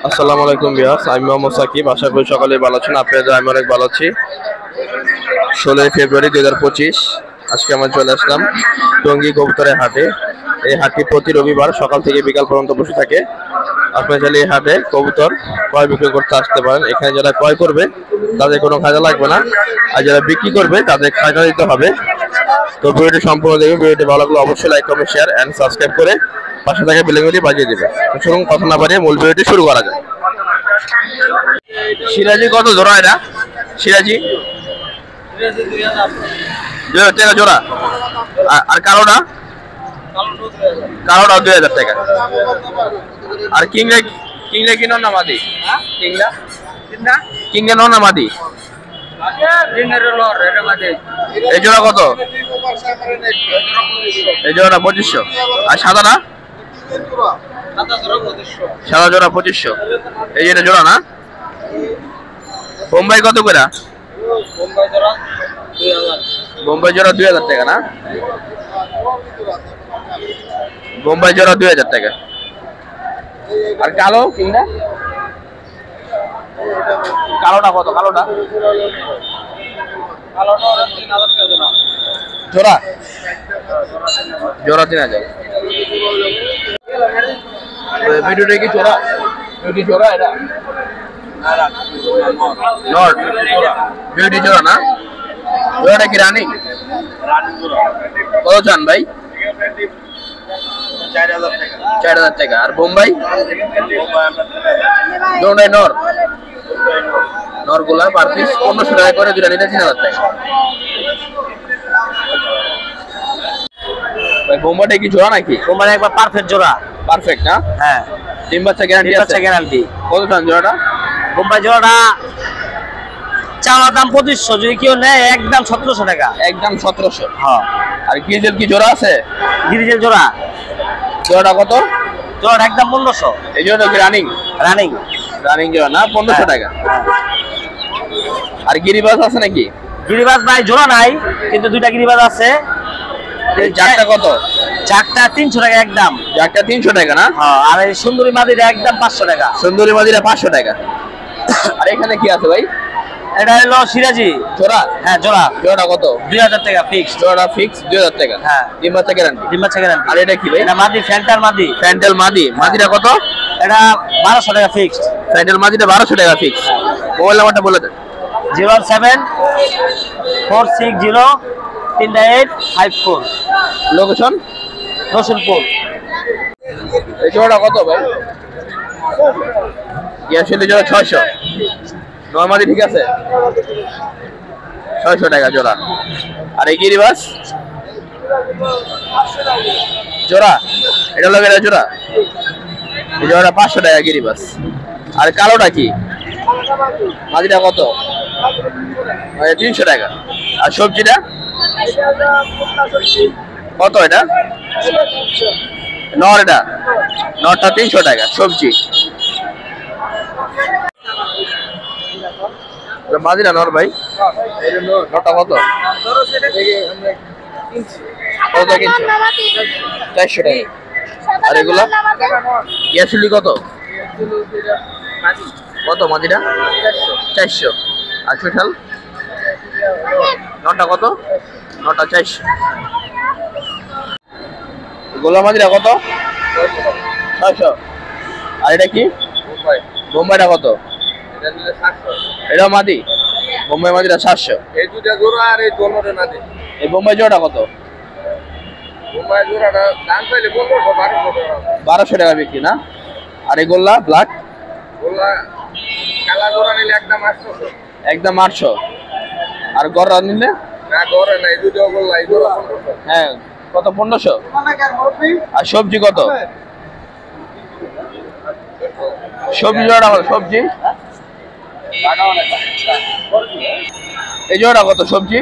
আসসালামু আলাইকুম ভিউয়ার্স, আমি মোহাম্মদ সাকিব। আশা করি সকলেই ভালো আছেন। আপনাদের আমি অনেক ভালো আছি। 16 ফেব্রুয়ারি 2025 আজকে আমরা চলে আসলাম টঙ্গী কবুতরের হাটে। এই হাটটি প্রতি রবিবার সকাল থেকে বিকাল পর্যন্ত বসে থাকে। আপনারা চাইলে এই হাটে কবুতর ক্রয় বিক্রয় করতে আসতে পারেন। এখানে যারা ক্রয় করবে তাদের কোনো খাজা লাগবে না, আর যারা বিক্রি করবে তাদের খাজা দিতে হবে। তো ভিডিওটি সম্পূর্ণ দেখবেন। ভিডিওটি ভালো লাগলে অবশ্যই like comment share and subscribe করে পাশে থাকা বেল আইকনটি বাজিয়ে দেবে। চলুন কথা না বাড়িয়ে মূল ভিডিওটি শুরু করা যাক। সিরাজি কত জোড়া? এটা সিরাজি 2000 টাকা জোড়া। আর কালোটা 2000 টাকা। আর কিংলে কি নন না মাদি? কিংলে নন না মাদি? এই জোড়া কত? এই জোড়া 2500। আর সাদাটা? সাদা জোড়া 2500। এই যেটা জোড়া না? বোম্বাই কত করে? বোম্বাই জোড়া 2000 টাকা না? বোম্বাই জোড়া 2000 টাকা। আর কালো কিংটা? কালোটা কত? কালোটা জোড়া জোড়া 3000। ভিডিওটা কি জোড়া? ভিডিও জোড়া এটা নট ভিডিও জোড়া না? জোড়াটা কি রানিং? কত চান ভাই? 4000 টাকা। আর বোম্বাই জোড়াই নর গুলা পার পিস 1500 টাকা করে, দুটা নিতে 3000 টাকা। ভাই বোম্বাইটা কি জোড়া নাকি? বোম্বাই একবার পারফেক্ট জোড়া। পারফেক্ট না? হ্যাঁ, ডিম বাচ্চা গ্যারান্টি আছে? গ্যারান্টি। কত দাম জোড়াটা? বোম্বাই জোড়াটা চাওয়া দাম 2500, যদি কেউ নেয় একদম 1700 টাকা। একদম 1700। হ্যাঁ। আর গ্রিজেল কি জোড়া আছে? গ্রিজেল জোড়া জোড়াটা কত? জোড়াটা একদম 1500। এই জোড়াটা কি রানিং? রানিং জোড়া না? 1500 টাকা। আর গিরিবাজ আছে নাকি? গিরিবাজ ভাই জোড়া নাই, কিন্তু দুইটা গিরিবাজ আছে। এই জাকটা কত? জাকটা 300 টাকা একদম। জাকটা 300 টাকা না? হ্যাঁ। আর এই সুন্দরী মাদিটা একদম 500 টাকা। সুন্দরী মাদিরা 500 টাকা। আর এখানে কি আছে ভাই? এটা হলো সিরাজি জোড়া। হ্যাঁ, জোড়া। জোড়াটা কত? 2000 টাকা ফিক্সড। জোড়াটা ফিক্স 2000 টাকা। হ্যাঁ। ডিম বাচ্চা গ্যারান্টি? ডিম বাচ্চা গ্যারান্টি। আর এটা কি ভাই? এটা মাদি, ফ্যান্টাল মাদি। ফ্যান্টেল মাদি। মাদিটা কত? এটা 1200 টাকা ফিক্সড। ফ্যান্টেল মাদিটা 1200 টাকা ফিক্স। মোবাইল নাম্বারটা বলে দেন। 074603854। লোকেশন রসুলপুর। এই জোড়াটা কত ভাই? আসলে জোড়া 600। নরমালি ঠিক আছে? 600 টাকা জোড়া। আর এই গিরিবাস জোড়া? এটা লোক এটা জোড়া? এই জোড়াটা 500 টাকা গিরিবাস। আর কালোটা কি? মাদিটা কত? 300 টাকা। আর সবজিটা কত? এটা নর, এটা নরটা 300 টাকা। সবজি মাদিরা নর ভাই? নরটা কত? কত কিনছো? 400 টাকা। আর এগুলা ইয়াসুলি কত? কত মাদিরা? 400। আর চুইঠাল নটা কত? নটা 400। গোলা মাদিরা কত? 600। আর এটা কি? বোম্বাইটা কত? এটা মাদি। বোম্বাই মাদিরা 700। এই দুইটা জোড়া আর এই দোনোটা না দে। এই বোম্বাই জোড়াটা কত? বোম্বাই জোড়াটা দাম চাইলে 1200 টাকা বিক্রি না? আর এই গোল্লা ব্ল্যাক গোল্লা কালা জোড়া নিলে একদম 800। একদম 800। আর গররা নিলে? না গড়ে নাই, দুটো গোল্লা এই জোড়া 1500। হ্যাঁ, কত? 1500। আর সবজি কত? সবজি জোড়াটা কত? সবজি এই জোড়াটা কত? সবজি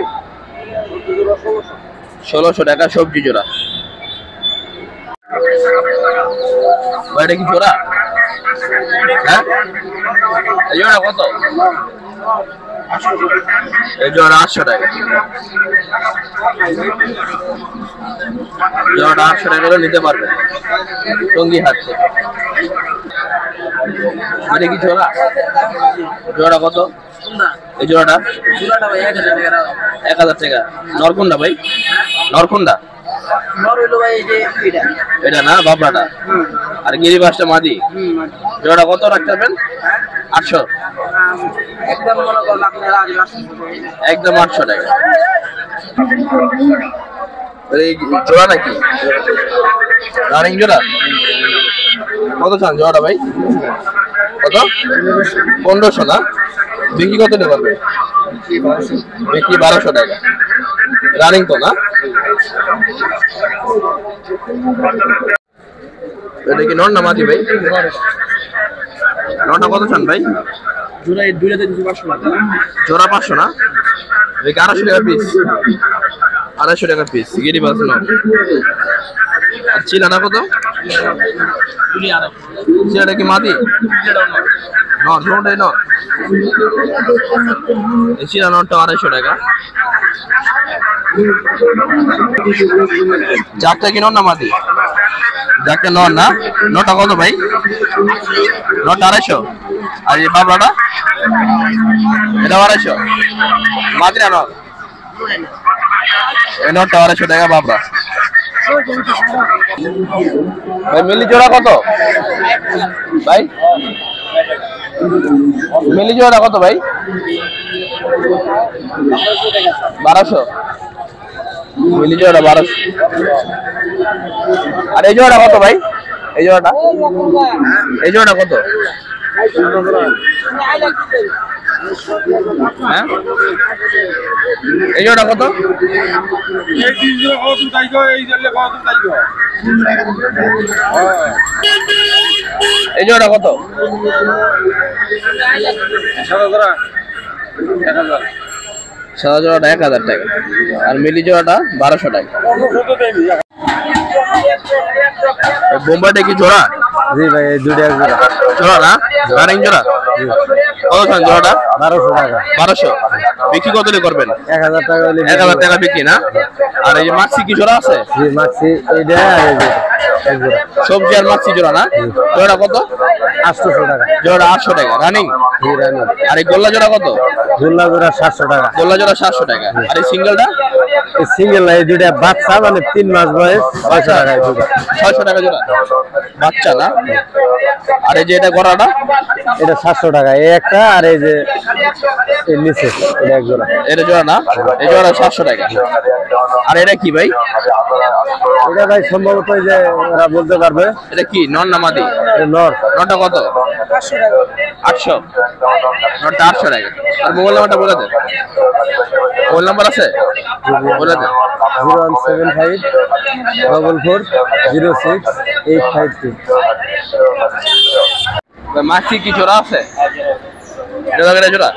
1600 টাকা সবজি জোড়া। এটা কি জোড়া? হ্যাঁ, এই জোড়া কত? এই জোড়া 800 টাকা। জোড়াটা 800 টাকা করে নিতে পারবেন টঙ্গী হাট থেকে। এটা কি জোড়া? জোড়াটা কত? এই জোড়াটা 1000 টাকা। নরকুন্ডা ভাই, নরকুন্ডা এটা না বাবরাটা। আর গিরিবাসটা মাদি। জোড়া কত রাখতে পারবেন? 800 একদম 800 টাকা। এই জোড়া নাকি রানিং জোড়া? কত চান জোড়াটা ভাই? কত? 1500 না? বিক্রি কত নিতে পারবে? বিক্রি 1200 টাকা। রানিং তো না? এটা কি নর না মাদি ভাই? নরটা কত চান ভাই? জোড়া এই দুইটাতে 500 টাকা। জোড়া 500 না? এই 250 টাকা পিস। 250 টাকা পিস। গিরি বাস নর। আর চিলাটা কত? চিলাটা কি মাদি? নর, দুটোই নর। এই চিলা নরটা 250 টাকা। জাতটা কি নর না মাদি? জাতটা নর না? নরটা কত ভাই? নরটা 250। আর এই বাবলাটা? এটা 250। মাদি না নর? এই নরটা 250 টাকা বাবরা। ভাই মিলি জোড়া কত ভাই? মিলি জোড়া কত ভাই? 1200। মিলি জোড়া 1200। আর এই জোড়া কত ভাই? এই জোড়াটা? এই জোড়া কত? হ্যাঁ এই জোড়া কত? এই জোড়া কত? সাদা জোড়াটা 1000 টাকা। আর মিলি জোড়াটা 1200 টাকা। বোম্বাইটা কি জোড়া? জি ভাই এই দুইটা জোড়া। জোড়া না? রানিং জোড়া? কত চান জোড়াটা? 1200 টাকা। 1200। বিক্রি কত দিয়ে করবেন? 1000 টাকা হলে 1000 টাকা বিক্রি না? আর এই যে মাক্সি কি জোড়া আছে? জি মাক্সি এইটা আর এই এক জোড়া। সবজি আর মাক্সি জোড়া না? জোড়া কত? 800 টাকা। জোড়া 800 টাকা। রানিং? জি রানি। আর এই গোল্লা জোড়া কত? গোল্লা জোড়া 700 টাকা। গোল্লা জোড়া 700 টাকা। আর এই সিঙ্গেলটা? এই সিঙ্গেল এই দুইটা বাচ্চা মানে 3 মাস বয়স 600 টাকা এই দুটো। 600 টাকা জোড়া। বাচ্চা না? আর এই যে এটা গড়াটা? এটা 700 টাকা। এই একটা আর এই যে এই নিচে এটা এক জোড়া। এটা জোড়া না? এই জোড়া 700 টাকা। আর এটা কি ভাই? এটা ভাই সম্ভবত এই যে ওরা বলতে পারবে। এটা কি নর না মাদি? নর। নরটা কত? 800। নরটা 800 টাকা। আর মোবাইল নাম্বারটা বলে দেন। মোবাইল নাম্বার আছে? বলে দেন। 0175 44 06 853। মাছি কি জোড়া আছে? এটা জোড়া?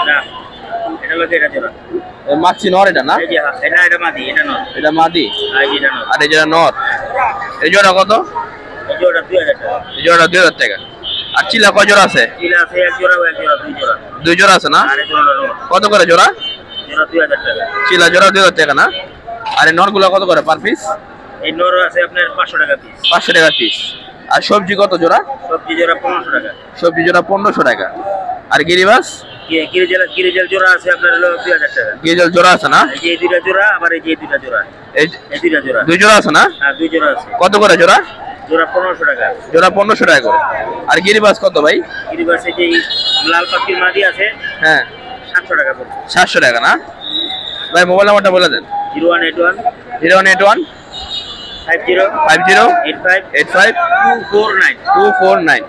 না এটা লোকে এটা জোড়া। মাছি নর এটা না? এই যে এটা মাদি, এটা নর। এটা মাদি। এই যে এটা নর। আর এই যে নর। এই জোড়া কত? এই জোড়া 2000 টাকা। এই জোড়া 2000 টাকা। আর চিলা কয় জোড়া আছে? চিলা আছে এক জোড়া, এক জোড়া, দুই জোড়া। দুই জোড়া আছে না? আর এই জোড়া নর। কত করে জোড়া? জোড়া 2000 টাকা। চিলা জোড়া 2000 টাকা না? আর এই নরগুলো কত করে পার পিস? এই নর আছে আপনার 500 টাকা পিস। 500 টাকা পিস। আর সবজি কত জোড়া? সবজি জোড়া 1500 টাকা। সবজি জোড়া 1500 টাকা। আর গিরিবাস? গিরিজেল জোড়া আছে আপনার হলো 2000 টাকা। গিরিজেল জোড়া আছে না? এই যে এই দুইটা জোড়া, আবার এই যে এই দুইটা জোড়া। এই এই দুইটা জোড়া। দুই জোড়া আছে না? হ্যাঁ দুই জোড়া আছে। কত করে জোড়া? জোড়া 1500 টাকা। জোড়া 1500 টাকা করে। আর গিরিবাস কত ভাই? গিরিবাসে যে লাল পাখির মাদি আছে, হ্যাঁ 700 টাকা পড়বে। 700 টাকা না? ভাই মোবাইল নাম্বারটা বলে দেন। 0181 0181 50 50 85 85 249। 249।